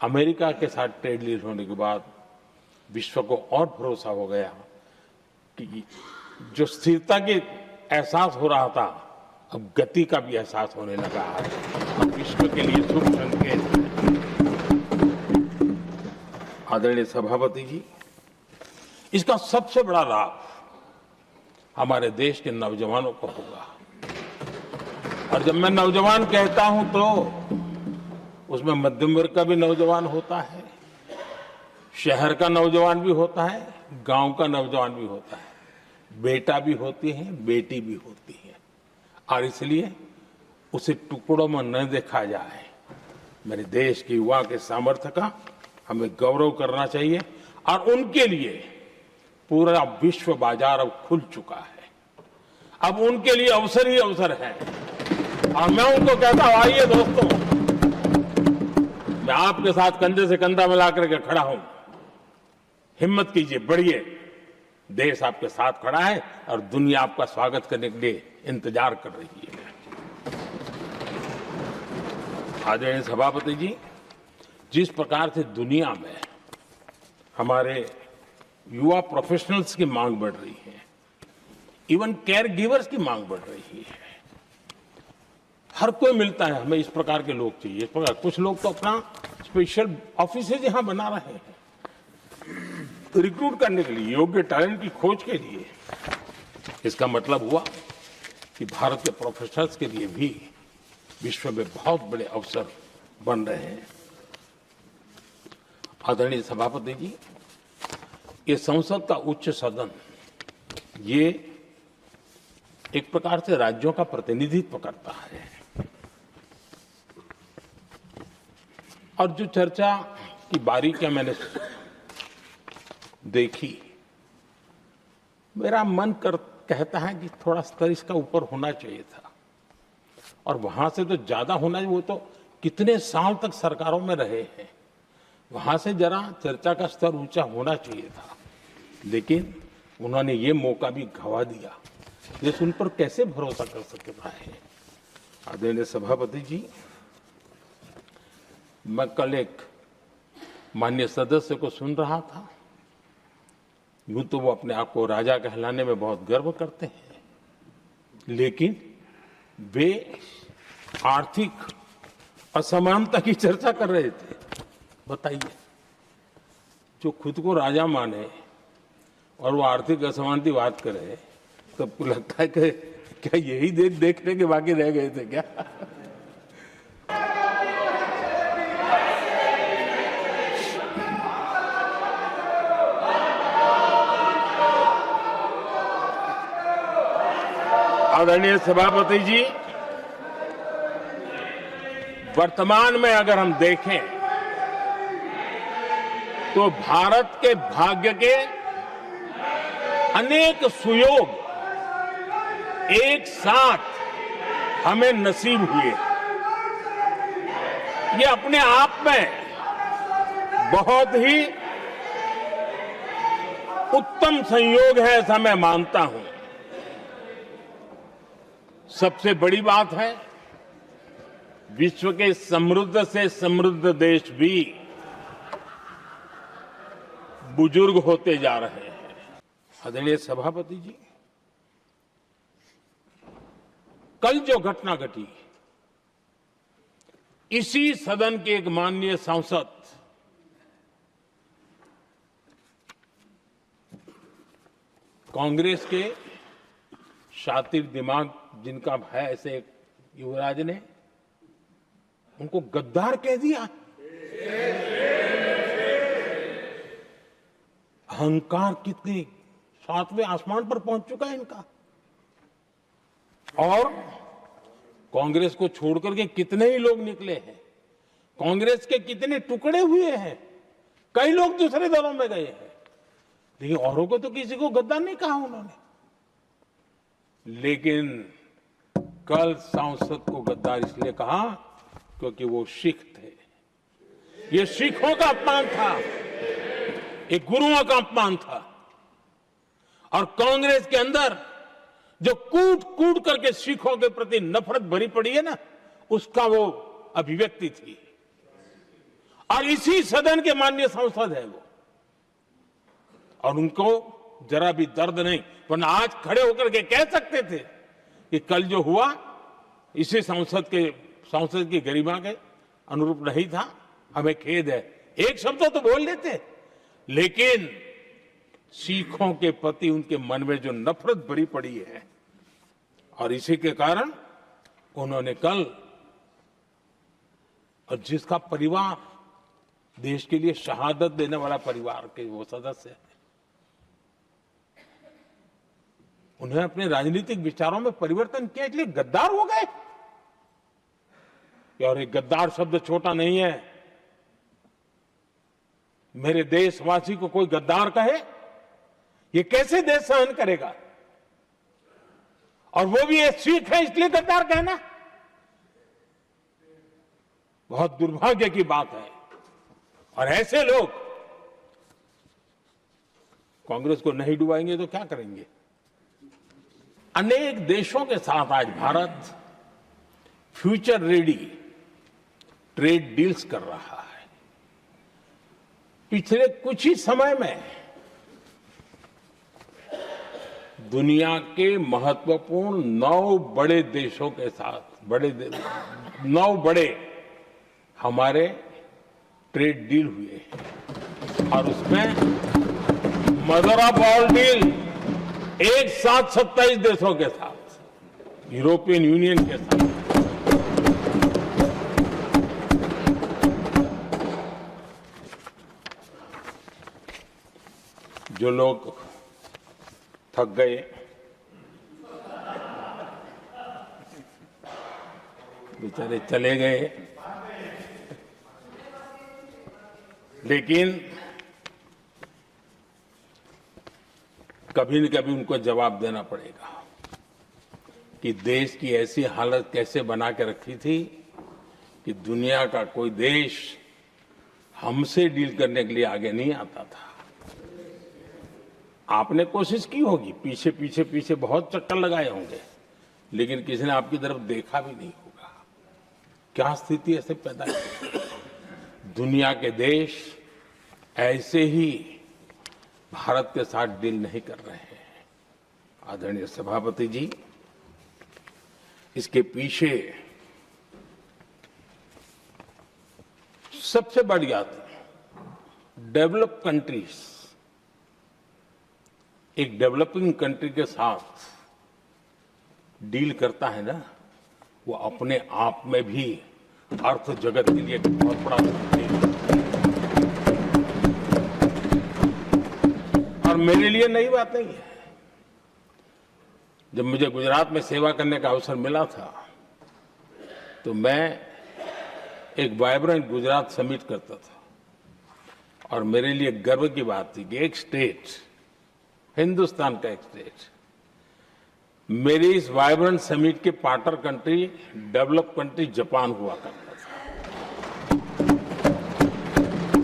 America के साथ trade deal होने के बाद विश्व को और भरोसा हो गया कि जो स्थिरता की एहसास हो रहा था, अब गति का भी एहसास होने लगा है। अब विश्व के लिए शुभ संकेत। आदरणीय सभापति जी, इसका सबसे बड़ा लाभ हमारे देश के नौजवानों को होगा। और जब मैं नौजवान कहता हूं तो उसमें मध्यम वर्ग का भी नौजवान होता है, शहर का नौजवान भी होता है, गांव का नौजवान भी होता है, बेटा भी होती है, बेटी भी होती है। और इसलिए उसे टुकड़ों में न देखा जाए। मेरे देश के युवा के सामर्थ्य का हमें गौरव करना चाहिए और उनके लिए पूरा विश्व बाजार अब खुल चुका है। अब उनके लिए अवसर ही अवसर है। और मैं उनको कहता हूं, आइए दोस्तों, मैं आपके साथ कंधे से कंधा मिलाकर के खड़ा हूं। हिम्मत कीजिए, बढ़िए। देश आपके साथ खड़ा है और दुनिया आपका स्वागत करने के लिए इंतजार कर रही है। आदरणीय सभापति जी, जिस प्रकार से दुनिया में हमारे युवा प्रोफेशनल्स की मांग बढ़ रही है, इवन केयर गिवर्स की मांग बढ़ रही है, हर कोई मिलता है हमें इस प्रकार के लोग चाहिए। इस प्रकार कुछ लोग तो अपना स्पेशल ऑफिस यहां बना रहे हैं रिक्रूट करने के लिए, योग्य टैलेंट की खोज के लिए। इसका मतलब हुआ कि भारत के प्रोफेशनल्स के लिए भी विश्व में बहुत बड़े अवसर बन रहे हैं। आदरणीय सभापति जी, ये संसद का उच्च सदन, ये एक प्रकार से राज्यों का प्रतिनिधित्व करता है। और जो चर्चा की बारीकियां मैंने देखी, मेरा मन कहता है कि थोड़ा स्तर इसका ऊपर होना चाहिए था। और वहां से तो ज्यादा होना चाहिए। वो तो कितने साल तक सरकारों में रहे हैं, वहां से जरा चर्चा का स्तर ऊंचा होना चाहिए था। लेकिन उन्होंने ये मौका भी गंवा दिया। देश उन पर कैसे भरोसा कर सकता है। आदरणीय सभापति जी, मैं कल एक माननीय सदस्य को सुन रहा था। यूं तो वो अपने आप को राजा कहलाने में बहुत गर्व करते हैं, लेकिन वे आर्थिक असमानता की चर्चा कर रहे थे। बताइए, जो खुद को राजा माने और वो आर्थिक असमानता की बात करे, तो आपको लगता है कि क्या यही देखने के बाकी रह गए थे क्या? आदरणीय सभापति जी, वर्तमान में अगर हम देखें तो भारत के भाग्य के अनेक सुयोग एक साथ हमें नसीब हुए। ये अपने आप में बहुत ही उत्तम संयोग है, ऐसा मैं मानता हूं। सबसे बड़ी बात है, विश्व के समृद्ध से समृद्ध देश भी बुजुर्ग होते जा रहे हैं। आदरणीय सभापति जी, कल जो घटना घटी, इसी सदन के एक माननीय सांसद कांग्रेस के शातिर दिमाग जिनका है, ऐसे एक युवराज ने उनको गद्दार कह दिया। अहंकार कितनी सातवें आसमान पर पहुंच चुका है इनका। और कांग्रेस को छोड़कर के कितने ही लोग निकले हैं, कांग्रेस के कितने टुकड़े हुए हैं, कई लोग दूसरे दलों में गए हैं, लेकिन औरों को तो किसी को गद्दार नहीं कहा उन्होंने। लेकिन कल सांसद को गद्दार इसलिए कहा क्योंकि वो सिख थे। ये सिखों का अपमान था, ये गुरुओं का अपमान था। और कांग्रेस के अंदर जो कूट कूट करके सिखों के प्रति नफरत भरी पड़ी है ना, उसका वो अभिव्यक्ति थी। और इसी सदन के माननीय सांसद है वो, और उनको जरा भी दर्द नहीं, वरना आज खड़े होकर के कह सकते थे कि कल जो हुआ इसी सांसद की गरिमा के अनुरूप नहीं था, हमें खेद है, एक शब्द तो बोल लेते। लेकिन सिखों के प्रति उनके मन में जो नफरत भरी पड़ी है, और इसी के कारण उन्होंने कल, और जिसका परिवार देश के लिए शहादत देने वाला परिवार के वो सदस्य है, उन्हें अपने राजनीतिक विचारों में परिवर्तन किया, इसलिए गद्दार हो गए। और एक गद्दार शब्द छोटा नहीं है। मेरे देशवासी को कोई गद्दार कहे, ये कैसे देश सहन करेगा? और वो भी एक सिख है इसलिए गद्दार कहना बहुत दुर्भाग्य की बात है। और ऐसे लोग कांग्रेस को नहीं डुबाएंगे तो क्या करेंगे? अनेक देशों के साथ आज Bharat future ready trade deals कर रहा है। पिछले कुछ ही समय में दुनिया के महत्वपूर्ण 9 बड़े देशों के साथ 9 बड़े हमारे ट्रेड डील हुए हैं, और उसमें मदर ऑफ ऑल डील एक साथ 27 देशों के साथ, यूरोपियन यूनियन के साथ। जो लोग थक गए, बेचारे चले गए, लेकिन कभी न कभी उनको जवाब देना पड़ेगा कि देश की ऐसी हालत कैसे बना के रखी थी कि दुनिया का कोई देश हमसे डील करने के लिए आगे नहीं आता था। आपने कोशिश की होगी, पीछे बहुत चक्कर लगाए होंगे, लेकिन किसी ने आपकी तरफ देखा भी नहीं होगा। क्या स्थिति ऐसे पैदा की? दुनिया के देश ऐसे ही भारत के साथ डील नहीं कर रहे हैं। आदरणीय सभापति जी, इसके पीछे सबसे बड़ी बात, डेवलप कंट्रीज एक डेवलपिंग कंट्री के साथ डील करता है ना, वो अपने आप में भी अर्थ जगत के लिए बहुत बड़ा डील। और मेरे लिए नई बात नहीं है। जब मुझे गुजरात में सेवा करने का अवसर मिला था, तो मैं एक वाइब्रेंट गुजरात समिट करता था, और मेरे लिए गर्व की बात थी कि एक स्टेट, हिंदुस्तान का एक स्टेट, मेरी इस वाइब्रेंट समिट के partner country, develop country Japan हुआ करता था।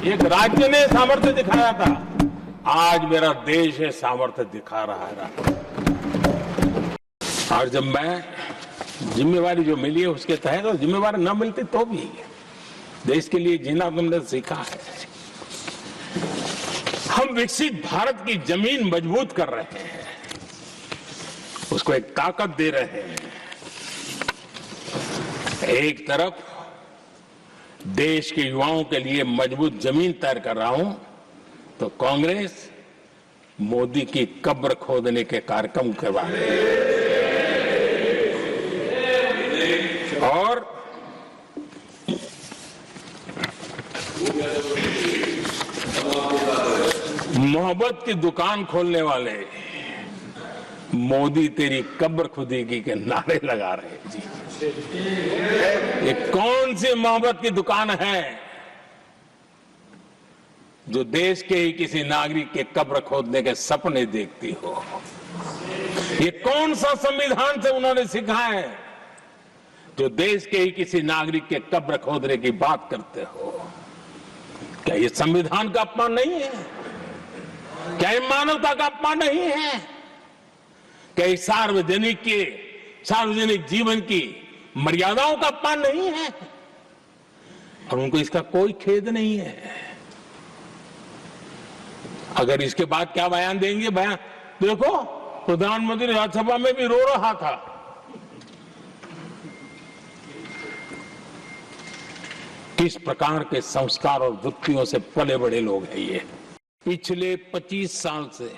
एक राज्य ने सामर्थ्य दिखाया था, आज मेरा देश है सामर्थ्य दिखा रहा है। और जब मैं जिम्मेवारी जो मिली है उसके तहत, और जिम्मेवारी न मिलती तो भी देश के लिए जीना तुमने सीखा है। हम विकसित भारत की जमीन मजबूत कर रहे हैं, उसको एक ताकत दे रहे हैं। एक तरफ देश के युवाओं के लिए मजबूत जमीन तैयार कर रहा हूं, तो कांग्रेस मोदी की कब्र खोदने के कार्यक्रम करवा रही है। और मोहब्बत की दुकान खोलने वाले मोदी तेरी कब्र खुदेगी के नारे लगा रहे हैं जी। ये कौन सी मोहब्बत की दुकान है जो देश के ही किसी नागरिक के कब्र खोदने के सपने देखती हो? ये कौन सा संविधान से उन्होंने सीखा है जो देश के ही किसी नागरिक के कब्र खोदने की बात करते हो? क्या ये संविधान का अपमान नहीं है? क्या ये मानवता का अपमान नहीं है? क्या ये सार्वजनिक जीवन की मर्यादाओं का अपमान नहीं है? और उनको इसका कोई खेद नहीं है। अगर इसके बाद क्या बयान देंगे, बयान देखो, प्रधानमंत्री राज्यसभा में भी रो रहा था। किस प्रकार के संस्कार और वृत्तियों से पले बड़े लोग हैं ये। पिछले 25 साल से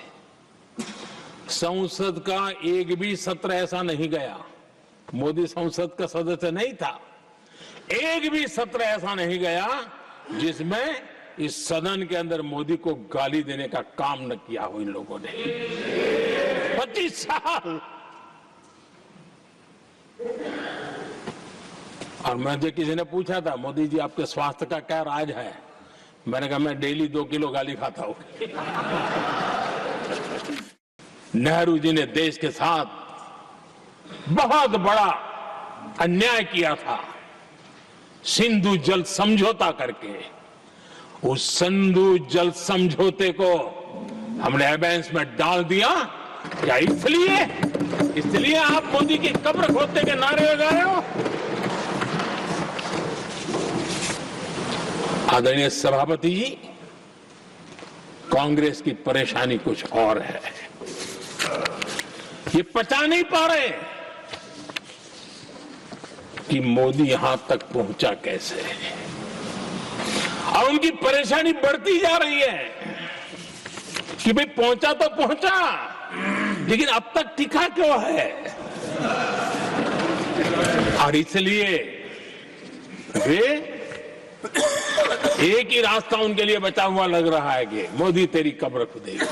संसद का एक भी सत्र ऐसा नहीं गया, मोदी संसद का सदस्य नहीं था, एक भी सत्र ऐसा नहीं गया जिसमें इस सदन के अंदर मोदी को गाली देने का काम न किया हो इन लोगों ने। 25 साल। और मुझे किसी ने पूछा था, मोदी जी आपके स्वास्थ्य का क्या राज है? मैंने कहा मैं डेली 2 किलो गाली खाता हूं। नेहरू जी ने देश के साथ बहुत बड़ा अन्याय किया था, सिंधु जल समझौता करके। उस सिंधु जल समझौते को हमने एबेंस में डाल दिया। क्या इसलिए आप मोदी की कब्र खोदने के नारे लगा रहे हो? आदरणीय सभापति जी, कांग्रेस की परेशानी कुछ और है। ये पचा नहीं पा रहे कि मोदी यहां तक पहुंचा कैसे, और उनकी परेशानी बढ़ती जा रही है कि भाई पहुंचा तो पहुंचा, लेकिन अब तक टिका क्यों है? और इसलिए वे एक ही रास्ता उनके लिए बचा हुआ लग रहा है कि मोदी तेरी कब्र खुदेगी।